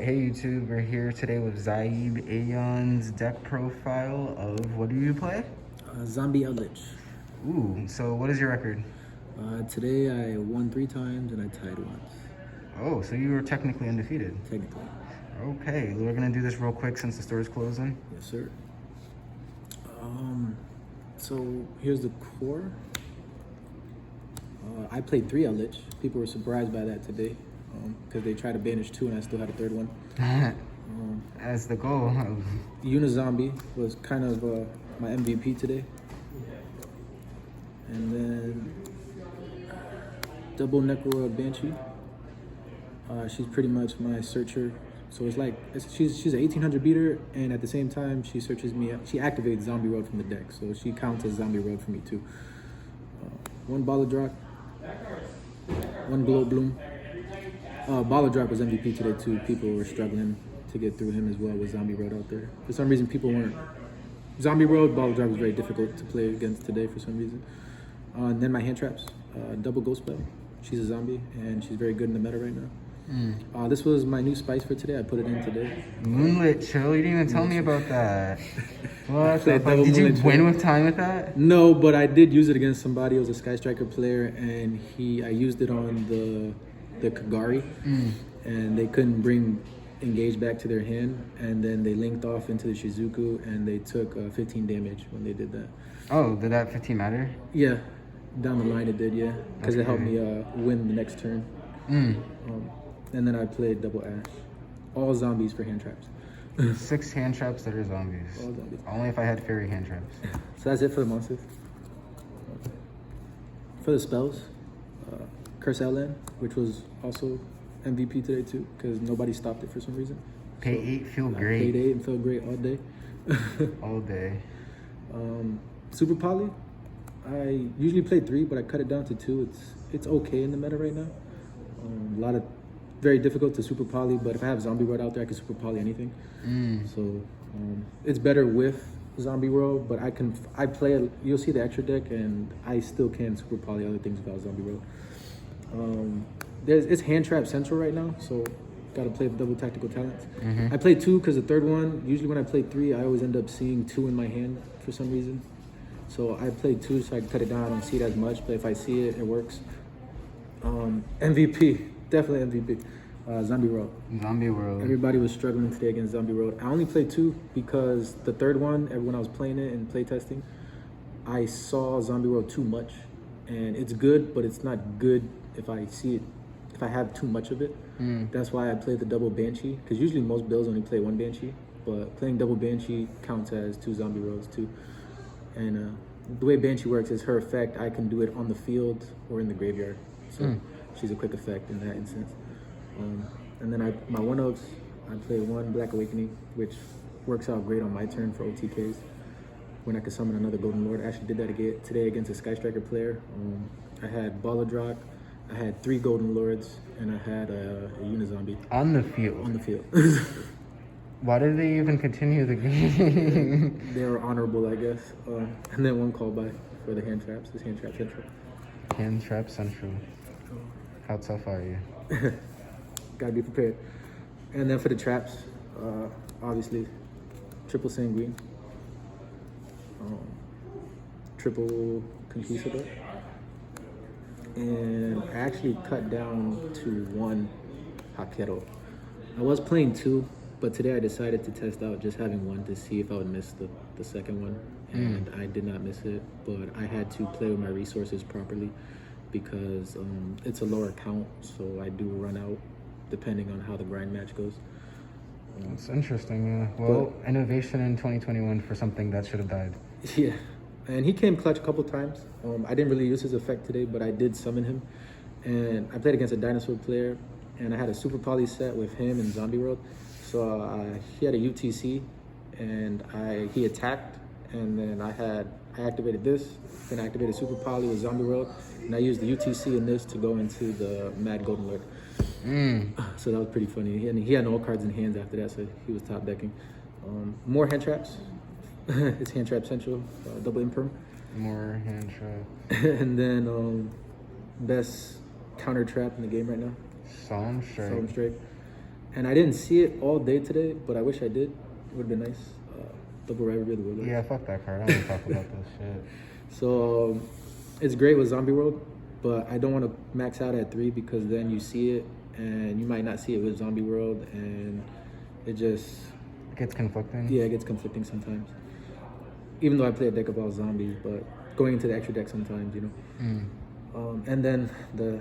hey YouTube, we're here today with Zaib Ayon's deck profile of, what do you play? Zombie Eldlich. Ooh, so what is your record? Today I won 3 times and I tied once. Oh, so you were technically undefeated. Technically. Okay, we're gonna do this real quick since the store is closing. Yes, sir. So here's the core. I played 3 Eldlich. People were surprised by that today because they tried to banish 2 and I still had a 3rd one. As the goal. Unizombie was kind of my MVP today. And then double Necro Banshee. She's pretty much my searcher. So it's like, she's an 1800 beater, and at the same time, she searches me. She activates Zombie Road from the deck, so she counts as Zombie Road for me too. 1 Baller Drop, 1 Glow Bloom. Baller Drop was MVP today too. People were struggling to get through him as well with Zombie Road out there. For some reason, people weren't. Zombie Road, Baller Drop was very difficult to play against today for some reason. And then my hand traps, double Ghost Spell. She's a zombie, and she's very good in the meta right now. This was my new spice for today. I put it in today. Moonlit Chill? You didn't even tell me about that. What the fuck? Did you Moonlit win Chill with time with that? No, but I did use it against somebody. It was a Sky Striker player, and I used it on the Kagari, and they couldn't bring Engage back to their hand, and then they linked off into the Shizuku, and they took 15 damage when they did that. Oh, did that 15 matter? Yeah, down the line it did, yeah, because it helped me win the next turn. And then I played double Ash. All zombies for hand traps. 6 hand traps that are zombies. All zombies. Only if I had fairy hand traps. So that's it for the monsters. For the spells, Curse Outland, which was also MVP today too, because nobody stopped it for some reason. Pay 8, feel great. Paid 8 and felt great all day. All day. Super Poly, I usually play 3, but I cut it down to 2. It's okay in the meta right now. Very difficult to Super Poly, but if I have Zombie World out there, I can Super Poly anything. So it's better with Zombie World, but I play it. You'll see the extra deck, and I still can Super Poly other things without Zombie World. It's hand trap central right now, so gotta play the double tactical talents. I play 2 because the 3rd one, usually when I play 3, I always end up seeing 2 in my hand for some reason. So I play 2 so I can cut it down. I don't see it as much, but if I see it, it works. MVP, definitely MVP. Zombie World. Zombie World. Everybody was struggling today against Zombie World. I only played 2 because the 3rd one, when I was playing it and play testing, I saw Zombie World too much. And it's good, but it's not good if I see it, if I have too much of it. That's why I played the double Banshee, because usually most builds only play 1 Banshee, but playing double Banshee counts as 2 Zombie Worlds too. And the way Banshee works is her effect, I can do it on the field or in the graveyard. So she's a quick effect in that instance. And then my 1-ups, I play 1 Black Awakening, which works out great on my turn for OTKs when I can summon another Golden Lord. I actually did that today against a Sky Striker player. I had Baller Drock, I had 3 Golden Lords, and I had a Unizombie. On the field? On the field. Why did they even continue the game? They were honorable, I guess. And then 1 callback for the hand traps. This hand trap central. Hand trap central. How tough are you? Gotta be prepared. And then for the traps, obviously, triple Sanguine, triple Conquistador, and I actually cut down to 1 Hakero. I was playing 2, but today I decided to test out just having 1 to see if I would miss the second one, and I did not miss it, but I had to play with my resources properly because it's a lower count, so I do run out depending on how the grind match goes. That's interesting, yeah. Well, innovation in 2021 for something that should have died. Yeah, and he came clutch a couple times. I didn't really use his effect today, but I did summon him. And I played against a dinosaur player, and I had a Super Poly set with him and Zombie World. So he had a UTC, and he attacked, and then I activated this, then I activated Super Poly with Zombie World, and I used the UTC in this to go into the Mad Golden Lord. So that was pretty funny. And he had no cards in hands after that, so he was top decking. More hand traps. It's hand trap central, double imperm. More hand trap. And then best counter trap in the game right now. Solemn Strike. Solemn Strike. And I didn't see it all day today, but I wish I did. It would have been nice. Double rivalry really. Yeah, fuck that card. I don't want to talk about this shit. So it's great with Zombie World, but I don't want to max out at 3 because then you see it and you might not see it with Zombie World, and it just It gets conflicting. it gets conflicting sometimes. Even though I play a deck of all zombies, but going into the extra deck sometimes, and then the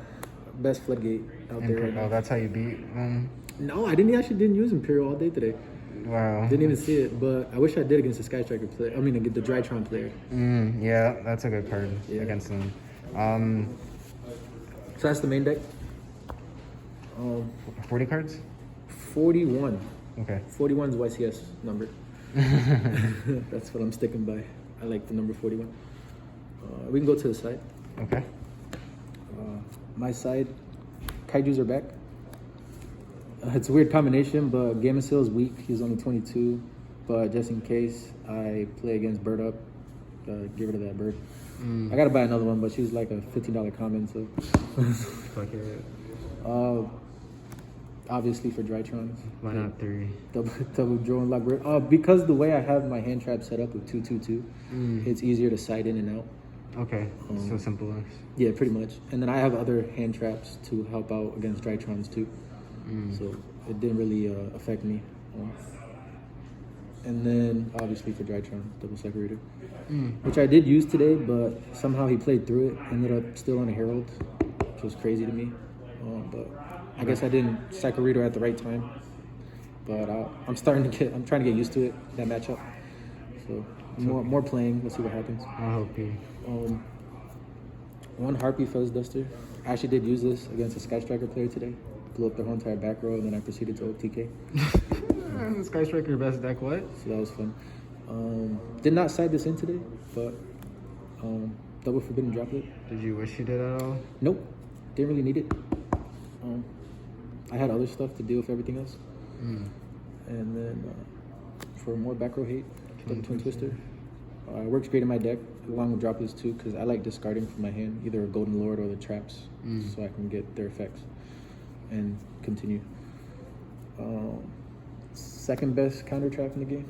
best floodgate out there right now. Oh, that's how you beat them? No, I didn't use Imperial all day today. Wow. Didn't even see it, but I wish I did against the Sky Striker player. I mean, the Drytron player. Yeah, that's a good card against them. So that's the main deck. 40 cards? 41. Okay. 41 is YCS number. That's what I'm sticking by. I like the number 41. We can go to the side. Okay. My side, Kaijus are back. It's a weird combination, but Gamasil is weak. He's only 22. But just in case I play against Bird Up, get rid of that bird. I gotta buy another one, but she's like a $15 common, so. Fuck it. Obviously for Drytrons. Why not 3? Double draw and lock bird. Because the way I have my hand trap set up with 2/2/2, it's easier to side in and out. Okay, so simple. Yeah, pretty much. And then I have other hand traps to help out against Drytrons too. So it didn't really affect me. And then obviously for Drytron, double Securator, which I did use today, but somehow he played through it, ended up still on a Herald, which was crazy to me. But I guess I didn't Cycle Reader at the right time. But I'm trying to get used to it, that matchup. So more playing, let's see what happens. I hope you. One Harpy Fuzz Duster. I actually did use this against a Sky Striker player today. Blew up the whole entire back row, and then I proceeded to OTK. Sky Striker best deck, what? So that was fun. Did not side this in today, but double Forbidden Droplet. Did you wish you did at all? Nope, didn't really need it. I had other stuff to deal with everything else. And then for more back row hate, double Twin Twister. Works great in my deck, along with droplets too, because I like discarding from my hand either a Golden Lord or the traps, so I can get their effects and continue. Second best counter trap in the game,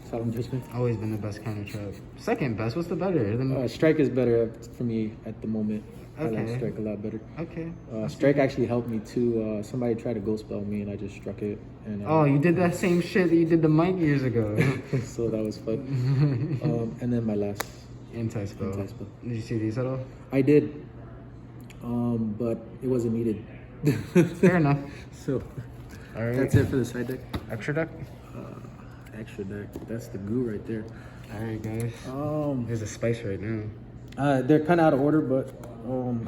Solemn Judgment. Always been the best counter trap. Second best, what's the better? Strike is better for me at the moment. Okay. I like Strike a lot better. Okay. Strike actually helped me too. Somebody tried to ghost spell me and I just struck it. And oh, you did that same shit that you did to Mike years ago. So that was fun. And then my last Anti-spell. Anti-spell. Did you see these at all? I did, but it wasn't needed. Fair enough. So all right. that's it for the side deck. Extra deck? Extra deck. That's the goo right there. All right, guys. There's a spice right now. They're kind of out of order, but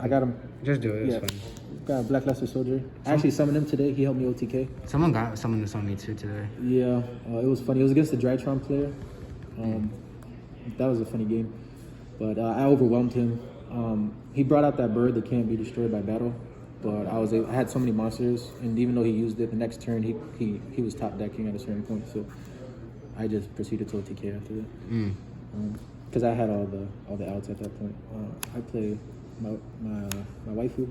I got them. Just do it. It's fine. Got a Black Luster Soldier. I actually summoned him today. He helped me OTK. Someone got someone this on me too today. Yeah, it was funny. It was against the Drytron player. That was a funny game, but I overwhelmed him. He brought out that bird that can't be destroyed by battle, but I had so many monsters, and even though he used it the next turn, he was top decking at a certain point. So I just proceeded to OTK after that. Because I had all the outs at that point. I play my waifu,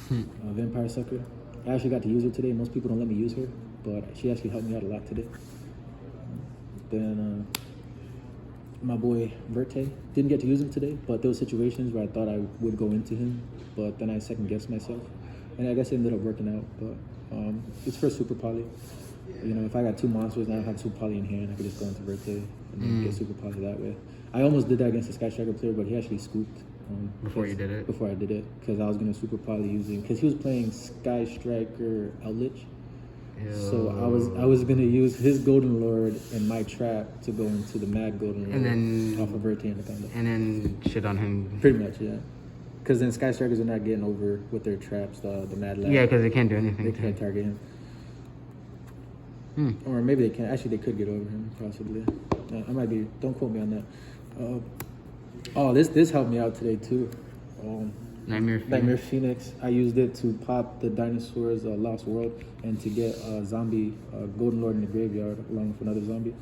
Vampire Sucker. I actually got to use her today. Most people don't let me use her, but she actually helped me out a lot today. Then my boy Verte, didn't get to use him today, but there were situations where I thought I would go into him, but then I second guessed myself, and I guess it ended up working out. But it's for Super Poly. You know, if I got 2 monsters and I have 2 Poly in hand, I could just go into Verte and then get Super Poly that way. I almost did that against the Sky Striker player, but he actually scooped. Before you did it? Before I did it, because I was going to Super Poly using, because he was playing Sky Striker Eldlich. So I was going to use his Golden Lord and my trap to go into the Mad Golden Lord, and then off of Verte Anaconda. And then shit on him. Pretty much, yeah. Because then Sky Strikers are not getting over with their traps, the Mad Lad. Yeah, because they can't do anything. They can't target him. Or maybe they can. Actually, they could get over him, possibly. I might be. Don't quote me on that. This helped me out today too. Nightmare Phoenix. I used it to pop the dinosaurs Lost World and to get a zombie Golden Lord in the graveyard along with another zombie.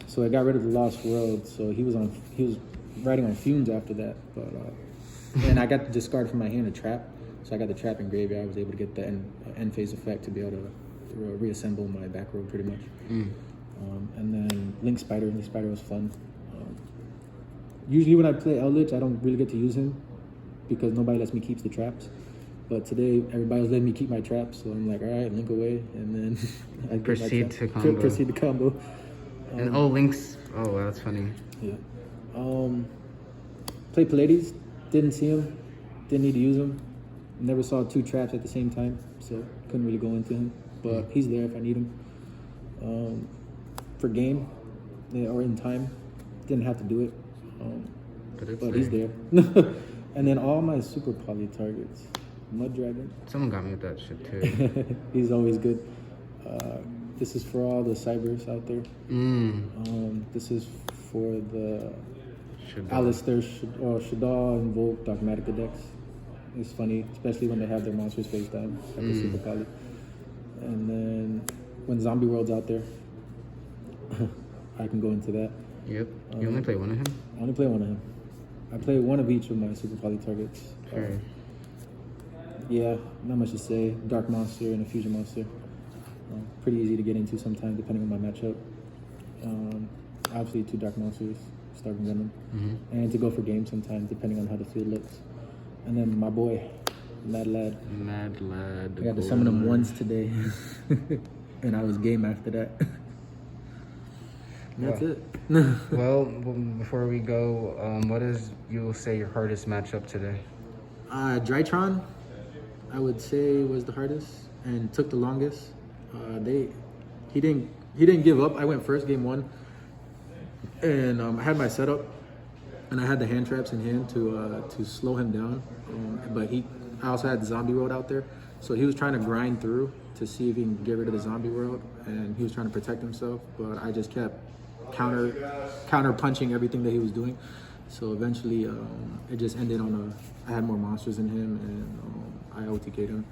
So I got rid of the Lost World. So he was riding on fumes after that. But and I got to discard from my hand a trap. So I got the trap in graveyard. I was able to get the end phase effect to be able to reassemble my back row pretty much. Mm. And then Link Spider was fun. Usually when I play Eldlich, I don't really get to use him because nobody lets me keep the traps. But today, everybody was letting me keep my traps, so I'm like, all right, Link away, and then I Proceed to combo. And Link's. Oh, wow, that's funny. Yeah. Played Pallades. Didn't see him. Didn't need to use him. Never saw 2 traps at the same time, so couldn't really go into him. But he's there if I need him. For game, or in time, didn't have to do it. But he's there. And then all my super poly targets. Mud Dragon. Someone got me with that shit too. He's always good. This is for all the cybers out there. This is for the Alistair, Shadal, Invoke, Dogmatica decks. It's funny, especially when they have their monsters face down after Super Poly. And then when Zombie World's out there, I can go into that. Yep. You only play one of him? I only play one of him. I play one of each of my Super Poly targets. Sure. Yeah, not much to say. Dark Monster and a Fusion Monster. Pretty easy to get into sometimes, depending on my matchup. Obviously, 2 Dark Monsters, Starving Venom. And to go for game sometimes, depending on how the field looks. And then my boy, Mad Lad. I got to summon him once today. And I was game after that. That's it. Well, before we go, what is, you'll say, your hardest matchup today? Drytron, I would say, was the hardest and took the longest. He didn't give up. I went first game 1, and I had my setup, and I had the hand traps in hand to slow him down. But I also had the Zombie World out there, so he was trying to grind through to see if he can get rid of the Zombie World, and he was trying to protect himself. But I just kept counter punching everything that he was doing. So eventually, it just ended on I had more monsters in him, and I OTK'd him.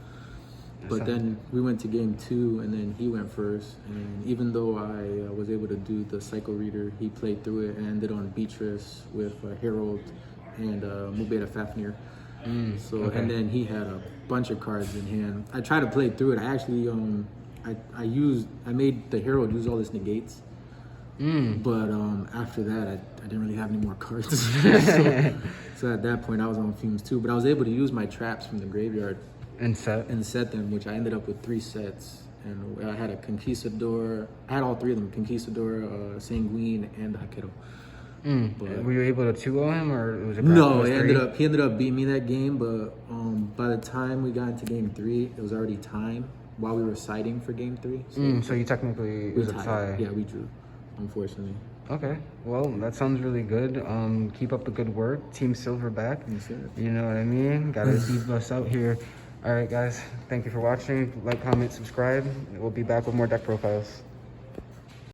But then we went to game 2, and then he went first. And even though I was able to do the Psycho Reader, he played through it and ended on Beatrice with Herald and Mubeda Fafnir. And then he had a bunch of cards in hand. I tried to play through it. I actually I made the Herald use all his negates. But after that, I didn't really have any more cards. so at that point, I was on fumes too. But I was able to use my traps from the graveyard and set them, which I ended up with 3 sets. And I had a Conquistador. I had all 3 of them: Conquistador, Sanguine, and Hakero. But were you able to 2-0 him, or was it? No, he ended up beating me that game. But by the time we got into game 3, it was already time while we were siding for game 3. So you technically it was a tie. Yeah, we drew, unfortunately. Okay, well, that sounds really good. Keep up the good work. Team Silverback. You know what I mean? Gotta keep us out here. All right, guys. Thank you for watching. Like, comment, subscribe. We'll be back with more deck profiles.